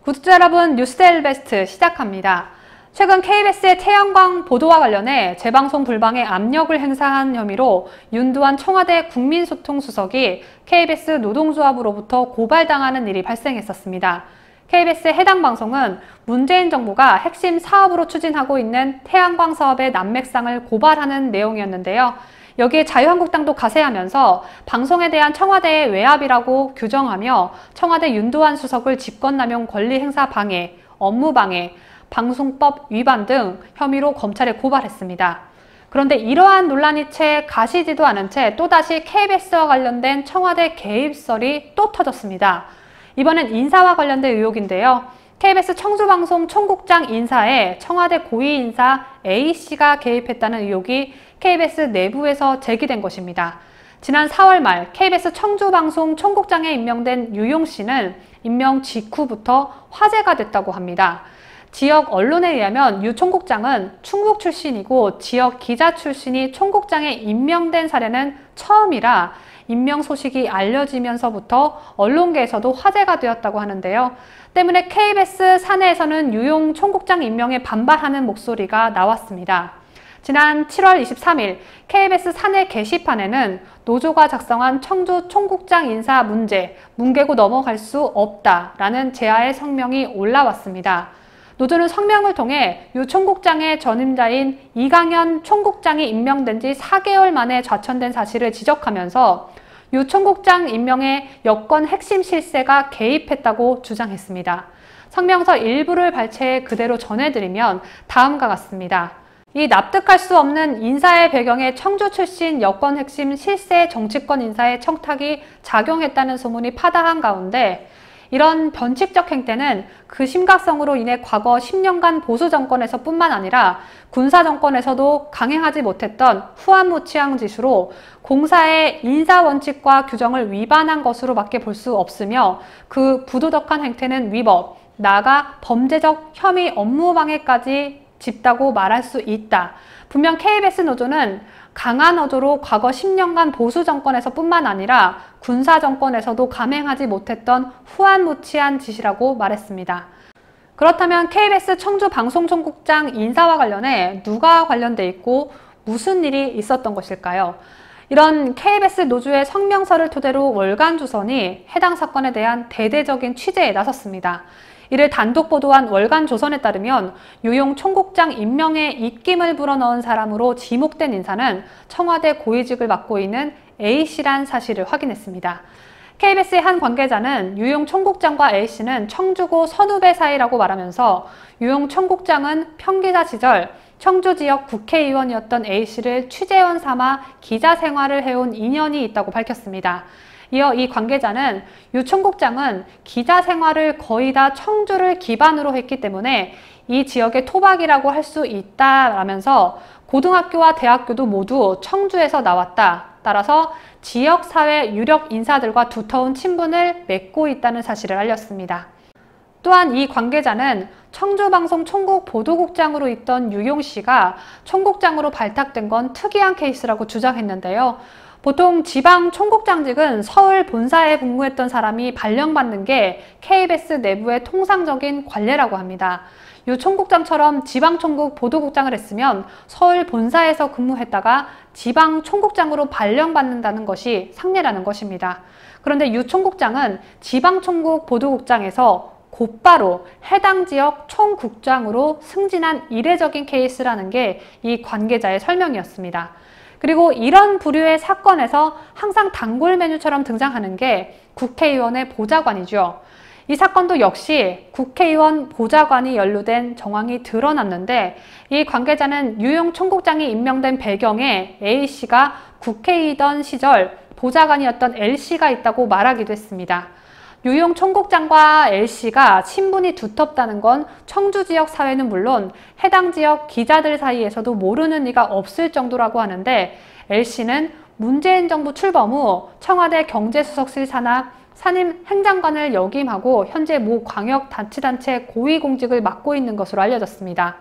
구독자 여러분, 뉴스데일리 베스트 시작합니다. 최근 KBS의 태양광 보도와 관련해 재방송 불방에 압력을 행사한 혐의로 윤두환 청와대 국민소통수석이 KBS 노동조합으로부터 고발당하는 일이 발생했었습니다. KBS의 해당 방송은 문재인 정부가 핵심 사업으로 추진하고 있는 태양광 사업의 난맥상을 고발하는 내용이었는데요. 여기에 자유한국당도 가세하면서 방송에 대한 청와대의 외압이라고 규정하며 청와대 윤두환 수석을 직권남용 권리행사 방해, 업무방해, 방송법 위반 등 혐의로 검찰에 고발했습니다. 그런데 이러한 논란이 채 가시지도 않은 채 또다시 KBS와 관련된 청와대 개입설이 또 터졌습니다. 이번엔 인사와 관련된 의혹인데요. KBS 청주방송 총국장 인사에 청와대 고위 인사 A씨가 개입했다는 의혹이 KBS 내부에서 제기된 것입니다. 지난 4월 말 KBS 청주방송 총국장에 임명된 유용씨는 임명 직후부터 화제가 됐다고 합니다. 지역 언론에 의하면 유 총국장은 충북 출신이고 지역 기자 출신이 총국장에 임명된 사례는 처음이라 임명 소식이 알려지면서부터 언론계에서도 화제가 되었다고 하는데요. 때문에 KBS 사내에서는 유용 총국장 임명에 반발하는 목소리가 나왔습니다. 지난 7월 23일 KBS 사내 게시판에는 노조가 작성한 청주 총국장 인사 문제, 뭉개고 넘어갈 수 없다라는 제하의 성명이 올라왔습니다. 노조는 성명을 통해 유 총국장의 전임자인 이강현 총국장이 임명된 지 4개월 만에 좌천된 사실을 지적하면서 유 총국장 임명에 여권 핵심 실세가 개입했다고 주장했습니다. 성명서 일부를 발췌해 그대로 전해드리면 다음과 같습니다. 이 납득할 수 없는 인사의 배경에 청주 출신 여권 핵심 실세 정치권 인사의 청탁이 작용했다는 소문이 파다한 가운데 이런 변칙적 행태는 그 심각성으로 인해 과거 10년간 보수 정권에서 뿐만 아니라 군사 정권에서도 강행하지 못했던 후한무치한 짓으로 공사의 인사 원칙과 규정을 위반한 것으로밖에 볼 수 없으며 그 부도덕한 행태는 위법, 나아가 범죄적 혐의 업무방해까지 짙다고 말할 수 있다. 분명 KBS 노조는 강한 어조로 과거 10년간 보수 정권에서 뿐만 아니라 군사 정권에서도 감행하지 못했던 후한무치한 짓이라고 말했습니다. 그렇다면 KBS 청주 방송총국장 인사와 관련해 누가 관련돼 있고 무슨 일이 있었던 것일까요? 이런 KBS 노조의 성명서를 토대로 월간조선이 해당 사건에 대한 대대적인 취재에 나섰습니다. 이를 단독 보도한 월간조선에 따르면 유용 총국장 임명에 입김을 불어넣은 사람으로 지목된 인사는 청와대 고위직을 맡고 있는 A씨란 사실을 확인했습니다. KBS의 한 관계자는 유용 총국장과 A씨는 청주고 선후배 사이라고 말하면서 유용 총국장은 평기자 시절 청주 지역 국회의원이었던 A씨를 취재원 삼아 기자 생활을 해온 인연이 있다고 밝혔습니다. 이어 이 관계자는 유 총국장은 기자 생활을 거의 다 청주를 기반으로 했기 때문에 이 지역의 토박이라고 할 수 있다라면서 고등학교와 대학교도 모두 청주에서 나왔다. 따라서 지역사회 유력 인사들과 두터운 친분을 맺고 있다는 사실을 알렸습니다. 또한 이 관계자는 청주방송 총국 보도국장으로 있던 유용 씨가 총국장으로 발탁된 건 특이한 케이스라고 주장했는데요. 보통 지방 총국장직은 서울 본사에 근무했던 사람이 발령받는 게 KBS 내부의 통상적인 관례라고 합니다. 유 총국장처럼 지방 총국 보도국장을 했으면 서울 본사에서 근무했다가 지방 총국장으로 발령받는다는 것이 상례라는 것입니다. 그런데 유 총국장은 지방 총국 보도국장에서 곧바로 해당 지역 총국장으로 승진한 이례적인 케이스라는 게 이 관계자의 설명이었습니다. 그리고 이런 부류의 사건에서 항상 단골 메뉴처럼 등장하는 게 국회의원의 보좌관이죠. 이 사건도 역시 국회의원 보좌관이 연루된 정황이 드러났는데 이 관계자는 유용 총국장이 임명된 배경에 A씨가 국회의원 시절 보좌관이었던 L씨가 있다고 말하기도 했습니다. 유용 총국장과 L씨가 친분이 두텁다는 건 청주 지역 사회는 물론 해당 지역 기자들 사이에서도 모르는 이가 없을 정도라고 하는데 L씨는 문재인 정부 출범 후 청와대 경제수석실 산하 산임 행장관을 역임하고 현재 모 광역자치단체 고위공직을 맡고 있는 것으로 알려졌습니다.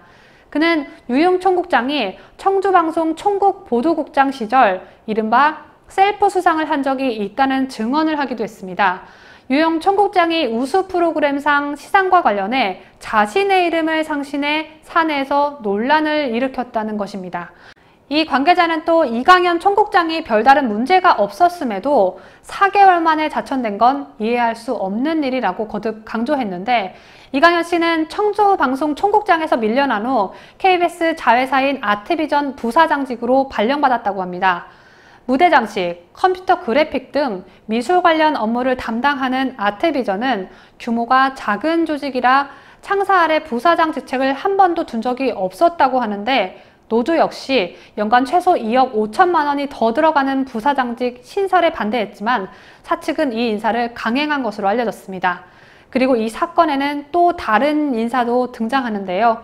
그는 유용 총국장이 청주방송 총국 보도국장 시절 이른바 셀프 수상을 한 적이 있다는 증언을 하기도 했습니다. 유영 청국장이 우수 프로그램상 시상과 관련해 자신의 이름을 상신해 사내에서 논란을 일으켰다는 것입니다. 이 관계자는 또 이강현 청국장이 별다른 문제가 없었음에도 4개월 만에 자천된 건 이해할 수 없는 일이라고 거듭 강조했는데, 이강현 씨는 청주 방송 청국장에서 밀려난 후 KBS 자회사인 아트비전 부사장직으로 발령받았다고 합니다. 무대 장식, 컴퓨터 그래픽 등 미술 관련 업무를 담당하는 아트비전은 규모가 작은 조직이라 창사 아래 부사장 직책을 한 번도 둔 적이 없었다고 하는데, 노조 역시 연간 최소 2억 5천만 원이 더 들어가는 부사장직 신설에 반대했지만 사측은 이 인사를 강행한 것으로 알려졌습니다. 그리고 이 사건에는 또 다른 인사도 등장하는데요.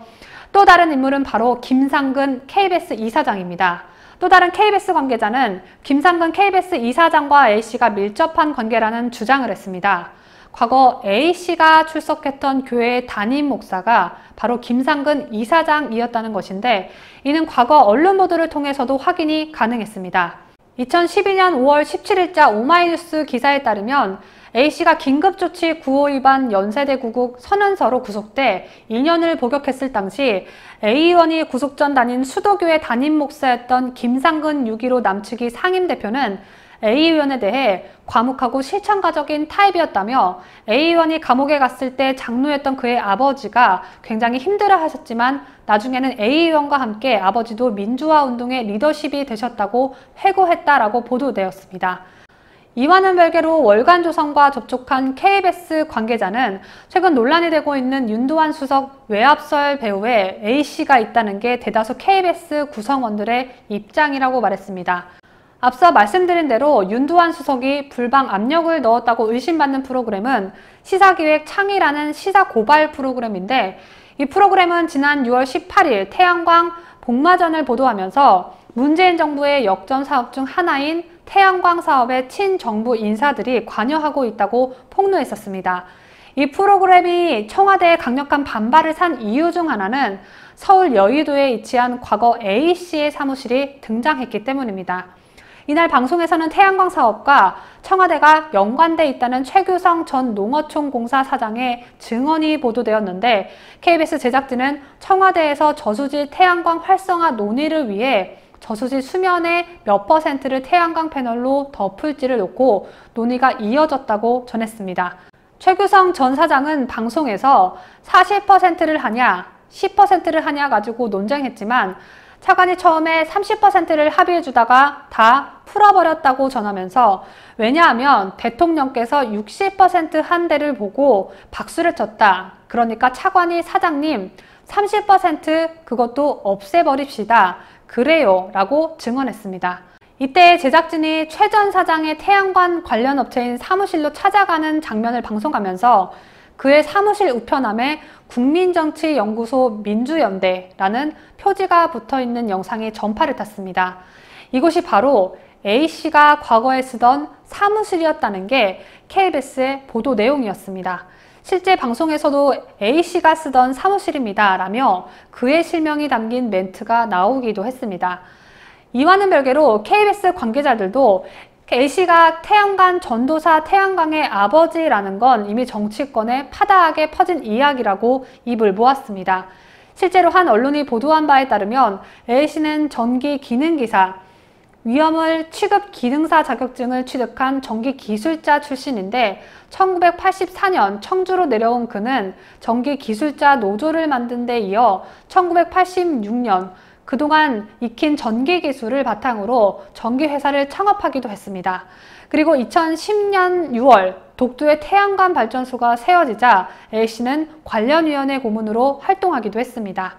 또 다른 인물은 바로 김상근 KBS 이사장입니다. 또 다른 KBS 관계자는 김상근 KBS 이사장과 A씨가 밀접한 관계라는 주장을 했습니다. 과거 A씨가 출석했던 교회의 담임 목사가 바로 김상근 이사장이었다는 것인데, 이는 과거 언론 보도를 통해서도 확인이 가능했습니다. 2012년 5월 17일자 오마이뉴스 기사에 따르면 A씨가 긴급조치 9호 위반 연세대 구국 선언서로 구속돼 2년을 복역했을 당시 A 의원이 구속 전 다닌 수도교회 담임 목사였던 김상근 6.15 남측이 상임대표는 A 의원에 대해 과묵하고 실천가적인 타입이었다며, A 의원이 감옥에 갔을 때 장로였던 그의 아버지가 굉장히 힘들어하셨지만 나중에는 A 의원과 함께 아버지도 민주화 운동의 리더십이 되셨다고 회고했다라고 보도되었습니다. 이와는 별개로 월간조선과 접촉한 KBS 관계자는 최근 논란이 되고 있는 윤두환 수석 외압설 배우에 A씨가 있다는 게 대다수 KBS 구성원들의 입장이라고 말했습니다. 앞서 말씀드린 대로 윤두환 수석이 불방 압력을 넣었다고 의심받는 프로그램은 시사기획 창의라는 시사고발 프로그램인데, 이 프로그램은 지난 6월 18일 태양광 복마전을 보도하면서 문재인 정부의 역전 사업 중 하나인 태양광 사업에 친정부 인사들이 관여하고 있다고 폭로했었습니다. 이 프로그램이 청와대에 강력한 반발을 산 이유 중 하나는 서울 여의도에 위치한 과거 A씨의 사무실이 등장했기 때문입니다. 이날 방송에서는 태양광 사업과 청와대가 연관돼 있다는 최규성 전 농어촌공사 사장의 증언이 보도되었는데, KBS 제작진은 청와대에서 저수지 태양광 활성화 논의를 위해 저수지 수면의 몇 %를 태양광 패널로 덮을지를 놓고 논의가 이어졌다고 전했습니다. 최규성 전 사장은 방송에서 40%를 하냐 10%를 하냐 가지고 논쟁했지만 차관이 처음에 30%를 합의해주다가 다 풀어버렸다고 전하면서, 왜냐하면 대통령께서 60% 한 데를 보고 박수를 쳤다. 그러니까 차관이 사장님 30% 그것도 없애버립시다. 그래요 라고 증언했습니다. 이때 제작진이 최 전 사장의 태양광 관련 업체인 사무실로 찾아가는 장면을 방송하면서 그의 사무실 우편함에 국민정치연구소 민주연대라는 표지가 붙어있는 영상이 전파를 탔습니다. 이곳이 바로 A씨가 과거에 쓰던 사무실이었다는 게 KBS의 보도 내용이었습니다. 실제 방송에서도 A씨가 쓰던 사무실입니다 라며 그의 실명이 담긴 멘트가 나오기도 했습니다. 이와는 별개로 KBS 관계자들도 A씨가 태양광 전도사 태양광의 아버지라는 건 이미 정치권에 파다하게 퍼진 이야기라고 입을 모았습니다. 실제로 한 언론이 보도한 바에 따르면 A씨는 전기 기능기사, 위험을 취급 기능사 자격증을 취득한 전기 기술자 출신인데 1984년 청주로 내려온 그는 전기 기술자 노조를 만든 데 이어 1986년 그동안 익힌 전기 기술을 바탕으로 전기회사를 창업하기도 했습니다. 그리고 2010년 6월 독도에 태양광 발전소가 세워지자 A씨는 관련위원회 고문으로 활동하기도 했습니다.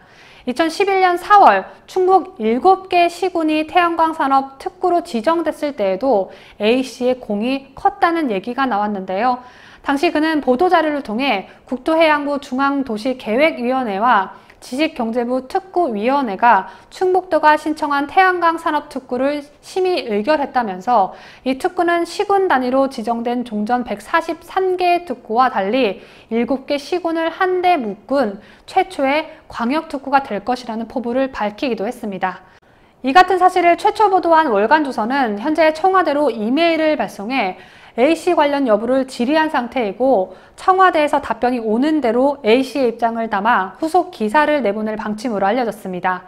2011년 4월 충북 7개 시군이 태양광 산업 특구로 지정됐을 때에도 A씨의 공이 컸다는 얘기가 나왔는데요. 당시 그는 보도자료를 통해 국토해양부 중앙도시계획위원회와 지식경제부 특구위원회가 충북도가 신청한 태양광 산업특구를 심의 의결했다면서 이 특구는 시군 단위로 지정된 종전 143개의 특구와 달리 7개 시군을 한데 묶은 최초의 광역특구가 될 것이라는 포부를 밝히기도 했습니다. 이 같은 사실을 최초 보도한 월간조선은 현재 청와대로 이메일을 발송해 A씨 관련 여부를 질의한 상태이고 청와대에서 답변이 오는 대로 A씨의 입장을 담아 후속 기사를 내보낼 방침으로 알려졌습니다.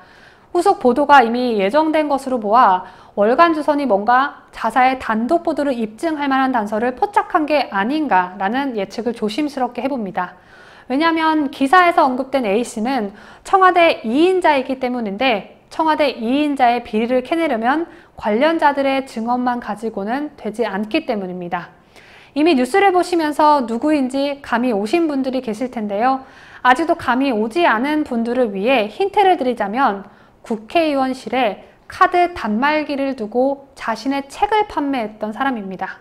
후속 보도가 이미 예정된 것으로 보아 월간조선이 뭔가 자사의 단독 보도를 입증할 만한 단서를 포착한 게 아닌가라는 예측을 조심스럽게 해봅니다. 왜냐하면 기사에서 언급된 A씨는 청와대 2인자이기 때문인데 청와대 2인자의 비리를 캐내려면 관련자들의 증언만 가지고는 되지 않기 때문입니다. 이미 뉴스를 보시면서 누구인지 감이 오신 분들이 계실 텐데요. 아직도 감이 오지 않은 분들을 위해 힌트를 드리자면 국회의원실에 카드 단말기를 두고 자신의 책을 판매했던 사람입니다.